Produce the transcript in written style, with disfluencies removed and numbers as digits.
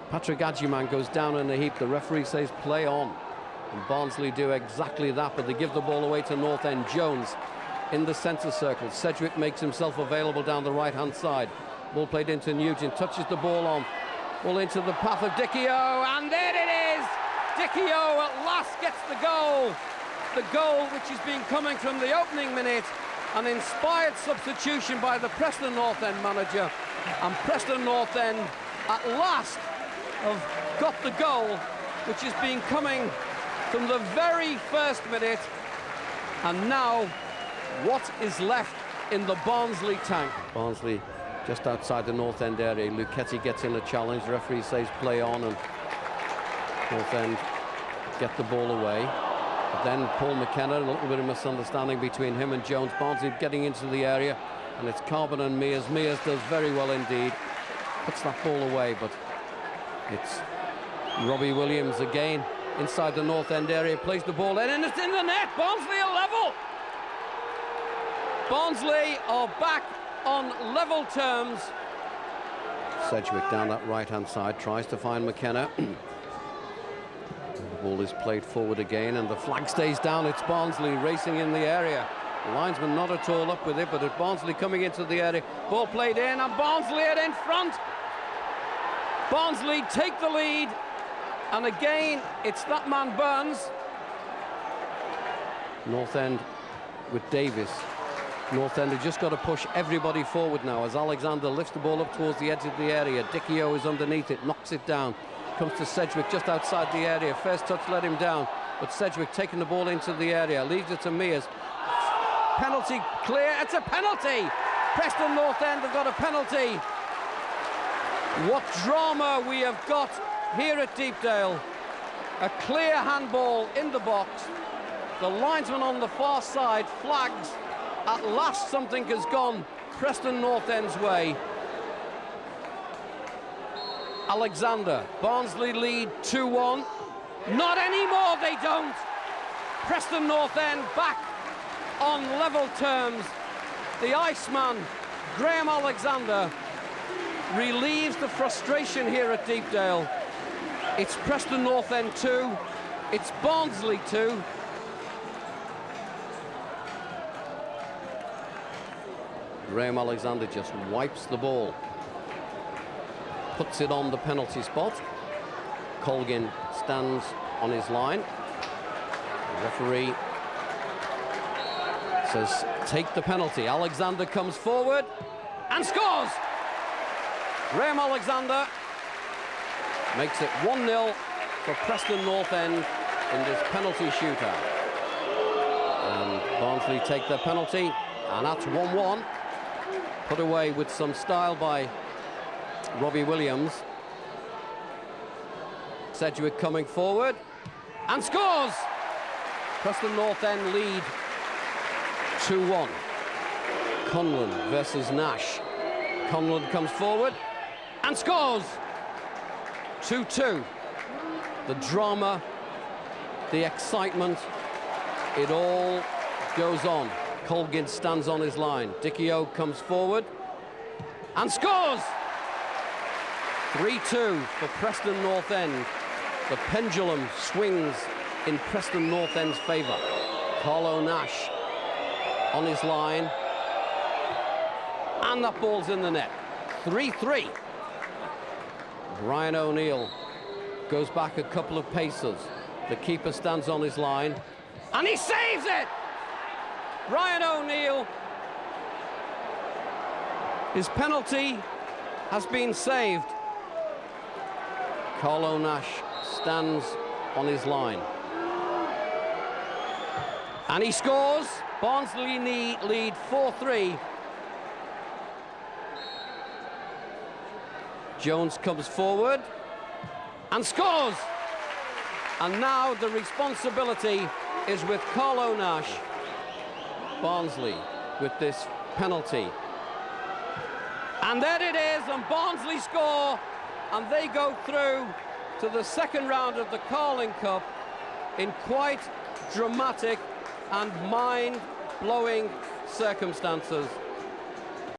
Patrick Adjiman goes down in a heap. The referee says play on. And Barnsley do exactly that, but they give the ball away to North End. Jones in the centre circle. Sedgwick makes himself available down the right-hand side. Ball played into Nugent, touches the ball on. Ball into the path of Dichio, and there it is! Dichio at last gets the goal. The goal which has been coming from the opening minute. An inspired substitution by the Preston North End manager. And Preston North End at last have got the goal which has been coming from the very first minute. And now, what is left in the Barnsley tank? Barnsley just outside the North End area. Luchetti gets in a challenge. The referee says play on, and North End get the ball away. But then Paul McKenna, a little bit of misunderstanding between him and Jones. Barnsley getting into the area, and it's Carbon and Mears. Mears does very well indeed. Puts that ball away, but it's Robbie Williams again inside the North End area. Plays the ball in, and it's in the net. Barnsley are level. Barnsley are back on level terms. Sedgwick down that right-hand side tries to find McKenna. The ball is played forward again, and the flag stays down. It's Barnsley racing in the area. The linesman not at all up with it, but it's Barnsley coming into the area. Ball played in, and Barnsley are in front. Barnsley take the lead, and again it's that man Burns. North End with Davis. North End have just got to push everybody forward now as Alexander lifts the ball up towards the edge of the area. Dichio is underneath it, knocks it down. Comes to Sedgwick just outside the area. First touch let him down, but Sedgwick taking the ball into the area, leaves it to Mears. Penalty clear, it's a penalty! Preston North End have got a penalty. What drama we have got here at Deepdale. A clear handball in the box. The linesman on the far side flags. At last something has gone Preston North End's way. Alexander, Barnsley lead 2-1. Not anymore, they don't. Preston North End back on level terms. The Iceman, Graham Alexander, relieves the frustration here at Deepdale. It's Preston North End 2, it's Barnsley 2. Graham Alexander just wipes the ball, puts it on the penalty spot. Colgan stands on his line. The referee says take the penalty. Alexander comes forward and scores. Graham Alexander makes it 1-0 for Preston North End in this penalty shootout. And Barnsley take their penalty, and that's 1-1. Put away with some style by Robbie Williams. Sedgwick coming forward and scores! Preston North End lead 2-1. Conlon versus Nash. Conlon comes forward and scores! 2-2. The drama, the excitement, it all goes on. Colgan stands on his line. Dichio comes forward and scores! 3-2 for Preston North End. The pendulum swings in Preston North End's favour. Carlo Nash on his line. And that ball's in the net. 3-3. Brian O'Neill goes back a couple of paces. The keeper stands on his line. And he saves it! Brian O'Neill, his penalty has been saved. Carlo Nash stands on his line. And he scores. Barnsley lead 4-3. Jones comes forward and scores. And now the responsibility is with Carlo Nash. Barnsley with this penalty. And there it is, and Barnsley score, and they go through to the second round of the Carling Cup in quite dramatic and mind-blowing circumstances.